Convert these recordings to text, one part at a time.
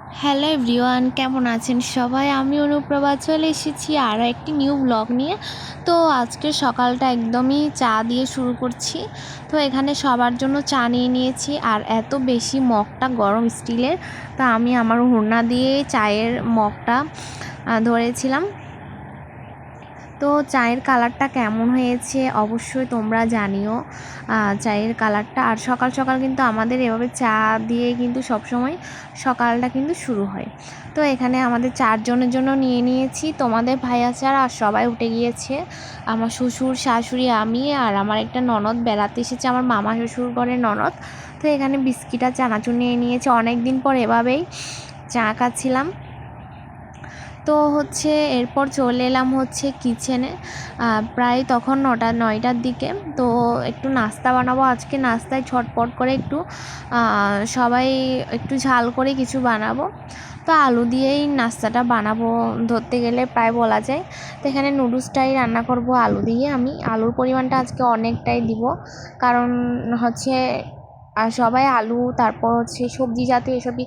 Hello everyone, কেমন আছেন সবাই? আমি অনুপ্রভা চলে এসেছি আরও একটি নিউ ব্লগ নিয়ে। তো আজকে সকালটা একদমই চা দিয়ে শুরু করছি। তো এখানে সবার জন্য চা নিয়ে নিয়েছি, আর এত বেশি মগটা গরম স্টিলের, তা আমি আমার হুড়না দিয়ে চায়ের মগটা ধরেছিলাম। তো চায়ের কালারটা কেমন হয়েছে অবশ্যই তোমরা জানিও চায়ের কালারটা। আর সকাল সকাল কিন্তু আমাদের এভাবে চা দিয়ে কিন্তু সবসময় সকালটা কিন্তু শুরু হয়। তো এখানে আমাদের 4 জনের জন্য নিয়ে নিয়েছি, তোমাদের ভাইয়া ছাড়া আর সবাই উঠে গিয়েছে। আমার শ্বশুর, শাশুড়ি, আমি আর আমার একটা ননদ বেড়াতে এসেছে, আমার মামা শ্বশুর ঘরের ননদ। তো এখানে বিস্কিট আর চানাচুর নিয়ে নিয়েছে। অনেক দিন পর এভাবেই চা খাচ্ছিলাম। তো এরপর চলে এলাম কিচেনে। প্রায় তখন 9টার দিকে। তো একটু নাস্তা বানাবো আজকে। নাস্তায় ছটপট করে একটু সবাই একটু ঝাল করে কিছু বানাবো। তো আলু দিয়েই নাস্তাটা বানাবো ধরতে গেলে প্রায় বলা যায়। তো এখানে নুডলসটাই রান্না করব আলু দিয়ে। আমি আলুর পরিমাণটা আজকে অনেকটাই দিব, কারণ আর সবাই আলু, তারপর সবজি জাতীয় এসবই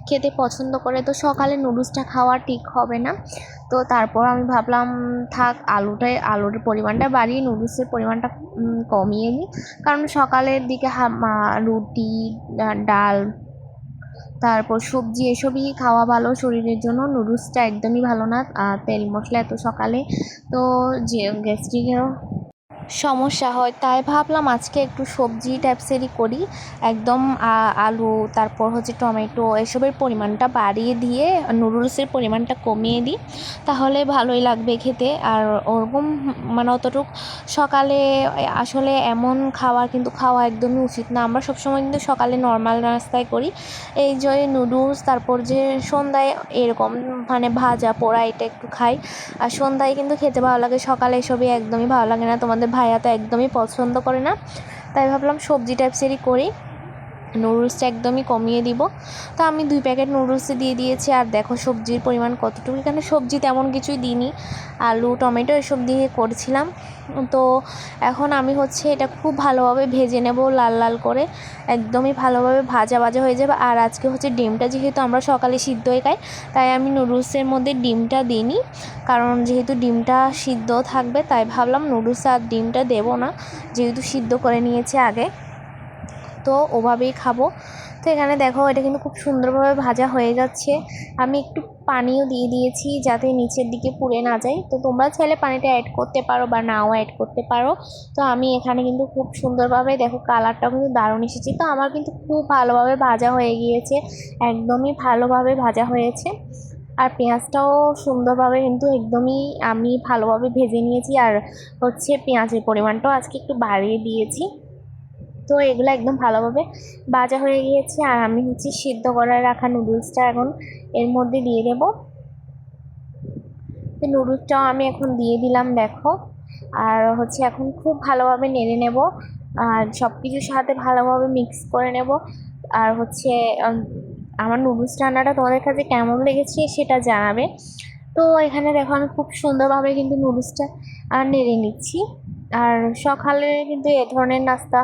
খেতে পছন্দ করে। তো সকালে নুডলসটা খাওয়া ঠিক হবে না। তো তারপর আমি ভাবলাম থাক, আলুর পরিমাণটা বাড়িয়ে নুডলসের পরিমাণটা কমিয়ে নিই। কারণ সকালের দিকে রুটি, ডাল, তারপর সবজি এসবই খাওয়া ভালো শরীরের জন্য। নুডলসটা একদমই ভালো না, তেল মশলা এত সকালে, তো যে গ্যাস্ট্রিকেরও সমস্যা হয়। তাই ভাবলাম আজকে একটু সবজি টাইপসেরই করি, একদম আলু, তারপর টমেটো এসবের পরিমাণটা বাড়িয়ে দিয়ে নুডলসের পরিমাণটা কমিয়ে দিই, তাহলে ভালোই লাগবে খেতে। আর ওরকম অতটুকু সকালে আসলে এমন খাওয়া একদমই উচিত না। আমরা সবসময় কিন্তু সকালে নর্মাল নাস্তায় করি, এই যে নুডলস, তারপর সন্ধ্যায় এরকম ভাজা পোড়া এটা একটু খাই। আর সন্ধ্যায় কিন্তু খেতে ভালো লাগে, সকালে এসবই একদমই ভালো লাগে না। তোমাদের ভাইয়া তো একদমই পছন্দ করে না, তাই ভাবলাম সবজি টাইপসেরই করি, নুডলসটা একদমই কমিয়ে দিব। তো আমি 2 প্যাকেট নুডলসে দিয়ে দিয়েছি। আর দেখো সবজির পরিমাণ কতটুকু, এখানে সবজি তেমন কিছুই দিইনি, আলু টমেটো এসব দিয়ে করছিলাম। তো এখন আমি এটা খুব ভালোভাবে ভেজে নেব, লাল লাল করে, একদমই ভালোভাবে ভাজা হয়ে যাবে। আর আজকে ডিমটা যেহেতু আমরা সকালে সিদ্ধ হয়ে খাই, তাই আমি নুডলসের মধ্যে ডিমটা দিইনি, কারণ যেহেতু ডিমটা সিদ্ধ থাকবে, তাই ভাবলাম নুডলস আর ডিমটা দেবো না, যেহেতু সিদ্ধ করে নিয়েছে আগে, তো ওভাবেই খাবো। তো এখানে দেখো এটা কিন্তু খুব সুন্দরভাবে ভাজা হয়ে যাচ্ছে। আমি একটু পানিও দিয়ে দিয়েছি যাতে নিচের দিকে পুড়ে না যায়। তো তোমরা চাইলে পানিটা অ্যাড করতে পারো বা নাও অ্যাড করতে পারো। তো আমি এখানে কিন্তু খুব সুন্দরভাবে, দেখো কালারটাও কিন্তু দারুণ এসেছে। তো আমার কিন্তু খুব ভালোভাবে ভাজা হয়ে গিয়েছে, একদমই ভালোভাবে ভাজা হয়েছে। আর পেঁয়াজটাও সুন্দরভাবে কিন্তু একদমই আমি ভালোভাবে ভেজে নিয়েছি। আর পেঁয়াজের পরিমাণটাও আজকে একটু বাড়িয়ে দিয়েছি। তো এগুলো একদম ভালোভাবে ভাজা হয়ে গিয়েছে। আর আমি সিদ্ধ করে রাখা নুডলসটা এখন এর মধ্যে দিয়ে দেবো। তো নুডলসটাও আমি এখন দিয়ে দিলাম, দেখো। আর এখন খুব ভালোভাবে নেড়ে নেব, আর সব কিছুর সাথে ভালোভাবে মিক্স করে নেব। আর আমার নুডলস রান্নাটা তোমাদের কাছে কেমন লেগেছে সেটা জানাবে। তো এখানে দেখো আমি খুব সুন্দরভাবে কিন্তু নুডলসটা নেড়ে নিচ্ছি। আর সকালে কিন্তু এ ধরনের নাস্তা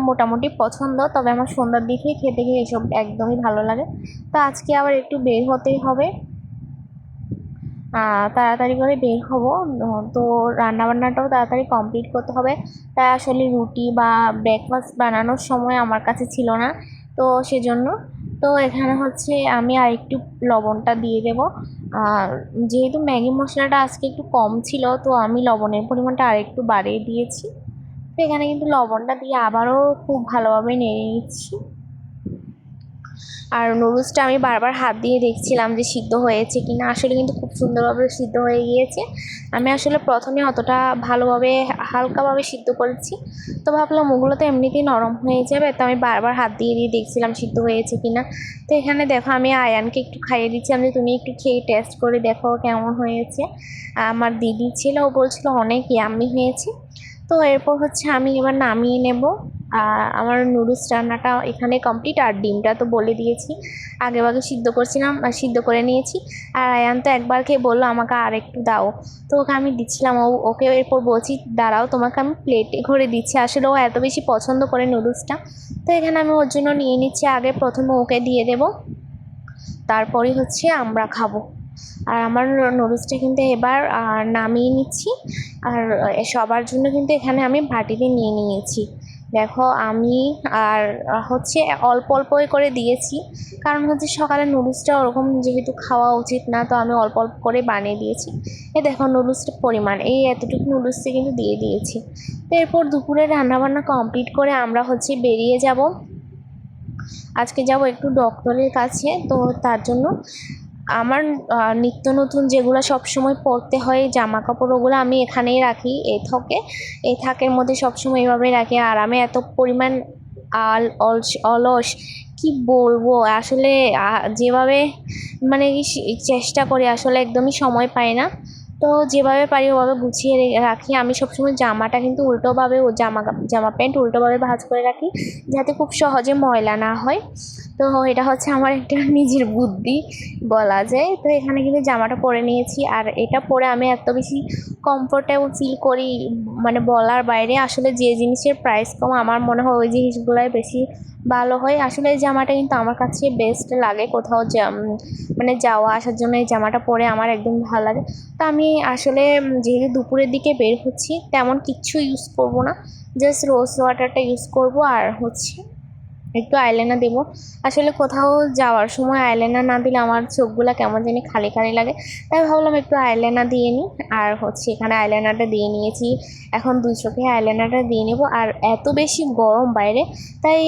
মোটামুটি পছন্দ, তবে আমার সন্ধ্যার দিকেই খেতে গিয়ে এসব একদমই ভালো লাগে। তো আজকে আবার একটু বের হতেই হবে, তাড়াতাড়ি করে বের হব। তো রান্নাবান্নাটাও তাড়াতাড়ি কমপ্লিট করতে হবে, তাই আসলে রুটি বা ব্রেকফাস্ট বানানোর সময় আমার কাছে ছিল না, তো সেজন্য। তো এখানে আমি আর একটু লবণটা দিয়ে দেবো। আর যেহেতু ম্যাগি মশলাটা আজকে একটু কম ছিল, তো আমি লবণের পরিমাণটা আর একটু বাড়িয়ে দিয়েছি। তো এখানে কিন্তু লবণটা দিয়ে আবারও খুব ভালোভাবে নেড়ে নিচ্ছি। আর নুডলসটা আমি বারবার হাত দিয়ে দেখছিলাম যে সিদ্ধ হয়েছে কিনা, আসলে কিন্তু খুব সুন্দরভাবে সিদ্ধ হয়ে গিয়েছে। আমি আসলে প্রথমে অতটা ভালোভাবে, হালকাভাবে সিদ্ধ করেছি, তো ভাবলাম ওগুলো তো এমনিতেই নরম হয়ে যাবে, তো আমি বারবার হাত দিয়ে দেখছিলাম সিদ্ধ হয়েছে কিনা। তো এখানে দেখো আমি আয়ানকে একটু খাইয়ে দিচ্ছিলাম যে তুমি একটু খেয়ে টেস্ট করে দেখো কেমন হয়েছে। আমার দিদি ছিল, ও বলছিল অনেক ইয়াম্মি হয়েছে। তো এরপর আমি এবার নামিয়ে নেব। আমার নুডলস রান্নাটা এখানে কমপ্লিট। আর ডিমটা তো বলে দিয়েছি, আগেভাগে সিদ্ধ করছিলাম, সিদ্ধ করে নিয়েছি। আর আয়ান তো একবার খেয়ে বললো আমাকে আর একটু দাও, তো ওকে আমি দিচ্ছিলাম। ওকে এরপর বলছি দাঁড়াও তোমাকে আমি প্লেটে করে দিচ্ছি, আসলে ও এত বেশি পছন্দ করে নুডলসটা। তো এখানে আমি ওর জন্য নিয়ে নিচ্ছি, আগে প্রথমে ওকে দিয়ে দেবো, তারপরে হচ্ছে আমরা খাবো। আর আমার নুডলসটা কিন্তু এবার নামিয়ে নিচ্ছি। আর সবার জন্য কিন্তু এখানে আমি বাটিতে নিয়ে নিয়েছি। দেখো আমি আর হচ্ছে অল্প অল্প করে দিয়েছি, কারণ হচ্ছে সকালে নুডলসটা ওরকম যেহেতু খাওয়া উচিত না, তো আমি অল্প অল্প করে বানিয়ে দিয়েছি। দেখো নুডলসটার পরিমাণ এই এতটুকু নুডলসটা কিন্তু দিয়ে দিয়েছি। তো এরপর দুপুরে রান্নাবান্না কমপ্লিট করে আমরা হচ্ছে বেরিয়ে যাব। আজকে যাব একটু ডক্টরের কাছে। তো তার জন্য আমার নিত্য নতুন যেগুলো সবসময় পরতে হয় জামা কাপড়, ওগুলো আমি এখানেই রাখি এই থাকের মধ্যে সবসময় এইভাবেই রাখি। আর আমি এত পরিমাণ অলস কি বলবো আসলে, যেভাবে মানে চেষ্টা করি আসলে একদমই সময় পাই না। তো যেভাবে পারি ওভাবে গুছিয়ে রাখি। আমি সবসময় জামাটা কিন্তু উল্টোভাবে জামা প্যান্ট উল্টোভাবে ভাঁজ করে রাখি, যাতে খুব সহজে ময়লা না হয়। তো এটা হচ্ছে আমার একটা নিজের বুদ্ধি বলা যায়। তো এখানে কিন্তু জামাটা পরে নিয়েছি, আর এটা পরে আমি এত বেশি কমফোর্টেবল ফিল করি, মানে বলার বাইরে। আসলে যে জিনিসের প্রাইস কম আমার মনে হয় ওই জিনিসগুলোই বেশি ভালো হয়। আসলে এই জামাটা কিন্তু আমার কাছে বেস্ট লাগে কোথাও মানে যাওয়া আসার জন্য এই জামাটা পরে আমার একদম ভালো লাগে। তো আমি আসলে যেহেতু দুপুরের দিকে বের হচ্ছি, তেমন কিচ্ছু ইউজ করব না, জাস্ট রোজ ওয়াটারটা ইউজ করব আর হচ্ছে একটু আইলাইনার দেবো। আসলে কোথাও যাওয়ার সময় আইলাইনার না দিলে আমার চোখগুলো কেমন জানি খালি খালি লাগে, তাই ভাবলাম একটু আইলাইনার দিয়ে নিই। আর হচ্ছে এখানে আইলাইনারটা দিয়ে নিয়েছি, এখন দুই চোখে আইলাইনারটা দিয়ে নেব। আর এত বেশি গরম বাইরে, তাই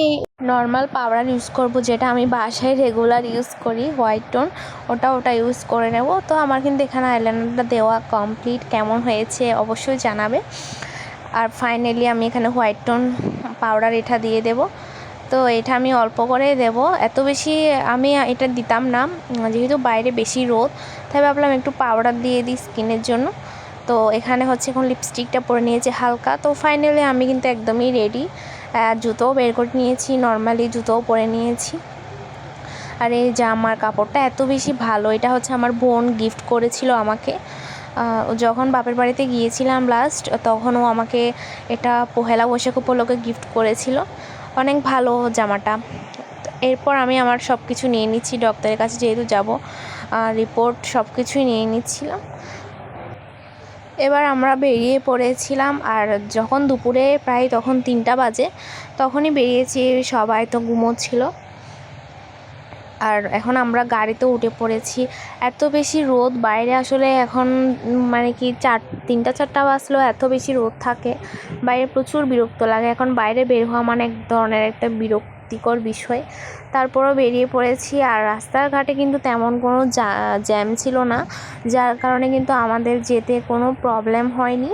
নর্মাল পাউডার ইউজ করব, যেটা আমি বাসায় রেগুলার ইউজ করি, হোয়াইট টোন, ওটা ইউজ করে নেব। তো আমার কিন্তু এখানে আইলাইনারটা দেওয়া কমপ্লিট। কেমন হয়েছে অবশ্যই জানাবে। আর ফাইনালি আমি এখানে হোয়াইট টোন পাউডার এটা দিয়ে দেবো। তো এটা আমি অল্প করে দেব, এত বেশি আমি এটা দিতাম না, যেহেতু বাইরে বেশি রোদ, তাই ভাবলাম একটু পাউডার দিয়ে দিই স্কিনের জন্য। তো এখানে হচ্ছে এখন লিপস্টিকটা পরে নিয়েছি হালকা। তো ফাইনালি আমি কিন্তু একদমই রেডি। জুতোও বের করে নিয়েছি, নর্মালি জুতোও পরে নিয়েছি। আর এই জামার কাপড়টা এত বেশি ভালো, এটা হচ্ছে আমার বোন গিফট করেছিল আমাকে যখন বাপের বাড়িতে গিয়েছিলাম লাস্ট, তখন ও আমাকে এটা পহেলা বৈশাখ উপলক্ষে গিফট করেছিল। অনেক ভালো জামাটা। এরপর আমি আমার সব কিছু নিয়ে নিচ্ছি, ডক্টরের কাছে যেহেতু যাব, রিপোর্ট সব কিছুই নিয়ে নিচ্ছিলাম। এবার আমরা বেরিয়ে পড়েছিলাম। আর যখন দুপুরে প্রায় তখন 3টা বাজে, তখনই বেরিয়েছি, সবাই তো ঘুমোচ্ছিল। আর এখন আমরা গাড়িতে উঠে পড়েছি। এত বেশি রোদ বাইরে, আসলে এখন মানে কি 3টা-4টা বাজলেও এত বেশি রোদ থাকে বাইরে, প্রচুর বিরক্ত লাগে। এখন বাইরে বের হওয়া মানে এক ধরনের একটা বিরক্তিকর বিষয়। তারপরও বেরিয়ে পড়েছি। আর রাস্তাঘাটে কিন্তু তেমন কোনো জ্যাম ছিল না, যার কারণে কিন্তু আমাদের যেতে কোনো প্রবলেম হয়নি,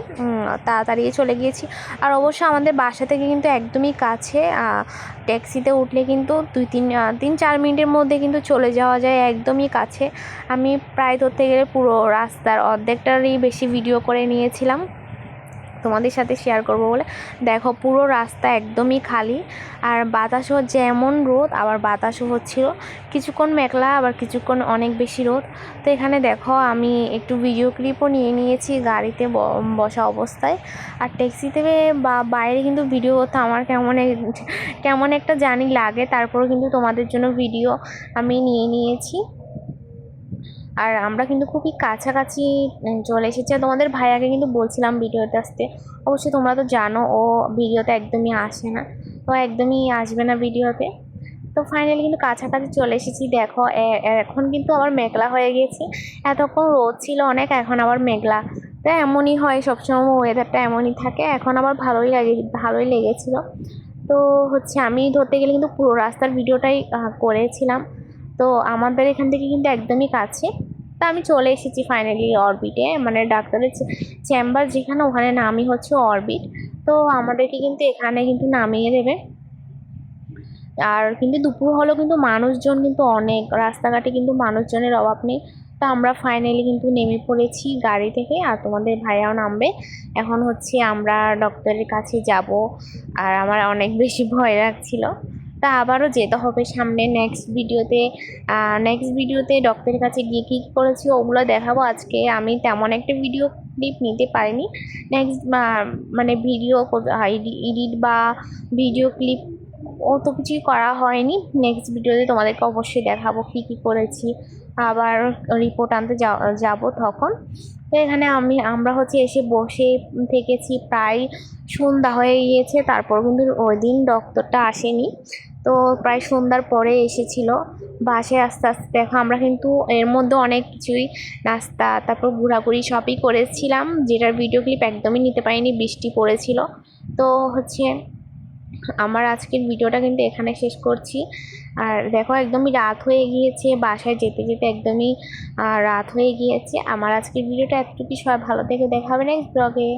তাড়াতাড়ি চলে গিয়েছি। আর অবশ্য আমাদের বাসা থেকে কিন্তু একদমই কাছে, ট্যাক্সিতে উঠলে কিন্তু 3-4 মিনিটের মধ্যে কিন্তু চলে যাওয়া যায়, একদমই কাছে। আমি প্রায় ধরতে গেলে পুরো রাস্তার অর্ধেকটারই বেশি ভিডিও করে নিয়েছিলাম তোমাদের সাথে শেয়ার করব বলে। দেখো পুরো রাস্তা একদমই খালি, আর বাতাসও যেমন রোদ, আবার বাতাসও হচ্ছিল, কিছুক্ষণ মেঘলা আবার কিছুক্ষণ অনেক বেশি রোদ। তো এখানে দেখো আমি একটু ভিডিও ক্লিপও নিয়ে নিয়েছি গাড়িতে বসা অবস্থায়। আর ট্যাক্সি থেকে বা বাইরে কিন্তু ভিডিও করতে আমার কেমন একটা জানি লাগে, তারপরেও কিন্তু তোমাদের জন্য ভিডিও আমি নিয়ে নিয়েছি। আর আমরা কিন্তু খুবই কাছাকাছি চলে এসেছি। আর তোমাদের ভাইয়াকে কিন্তু বলছিলাম ভিডিওতে আসতে, অবশ্যই তোমরা তো জানো ও ভিডিওতে একদমই আসে না, ও একদমই আসবে না ভিডিওতে। তো ফাইনালি কিন্তু কাছাকাছি চলে এসেছি। দেখো এখন কিন্তু আবার মেঘলা হয়ে গেছে, এতক্ষণ রোদ ছিল অনেক, এখন আবার মেঘলা। তো এমনই হয় সবসময়, ওয়েদারটা এমনই থাকে। এখন আবার ভালোই লেগেছিল। তো হচ্ছে আমি ধরতে গেলে কিন্তু পুরো রাস্তার ভিডিওটাই করেছিলাম। তো আমাদের এখান থেকে কিন্তু একদমই কাছে। তা আমি চলে এসেছি ফাইনালি অরবিটে, মানে ডাক্তারের চেম্বার যেখানে, ওখানে নামই হচ্ছে অরবিট। তো আমাদেরকে কিন্তু এখানে কিন্তু নামিয়ে দেবে। আর কিন্তু দুপুর হলেও কিন্তু মানুষজন কিন্তু অনেক, রাস্তাঘাটে কিন্তু মানুষজনের অভাব নেই। তো আমরা ফাইনালি কিন্তু নেমে পড়েছি গাড়ি থেকে, আর তোমাদের ভাইয়াও নামবে। এখন হচ্ছে আমরা ডক্টরের কাছে যাব। আর আমার অনেক বেশি ভয় লাগছিল। তা আবারও যেতে হবে সামনে নেক্সট ভিডিওতে ডক্টরের কাছে গিয়ে কী করেছি ওগুলো দেখাবো। আজকে আমি তেমন একটা ভিডিও ক্লিপ নিতে পারিনি। নেক্সট মানে ভিডিও এডিট বা ভিডিও ক্লিপ অত কিছুই করা হয়নি। নেক্সট ভিডিওতে তোমাদেরকে অবশ্যই দেখাবো কী কী করেছি। আবার রিপোর্ট আনতে যাব তখন। তো এখানে আমরা হচ্ছে এসে বসে থেকেছি, প্রায় সন্ধ্যা হয়ে গিয়েছে। তারপর কিন্তু ওই দিন ডক্টরটা আসেনি, তো প্রায় সন্ধ্যার পরে এসেছিল। বাসায় আস্তে আস্তে দেখো আমরা কিন্তু এর মধ্যে অনেক কিছুই নাস্তা, তারপর ঘোরাঘুরি সবই করেছিলাম, যেটার ভিডিও ক্লিপ একদমই নিতে পারিনি, বৃষ্টি পড়েছিল। তো হচ্ছে আমার আজকের ভিডিওটা কিন্তু এখানে শেষ করছি। আর দেখো একদমই রাত হয়ে গিয়েছে, বাসায় যেতে যেতে একদমই রাত হয়ে গিয়েছে। আমার আজকের ভিডিওটা এতটুকুই। সবাই ভালো থেকে দেখা হবে নেক্সট ব্লগে।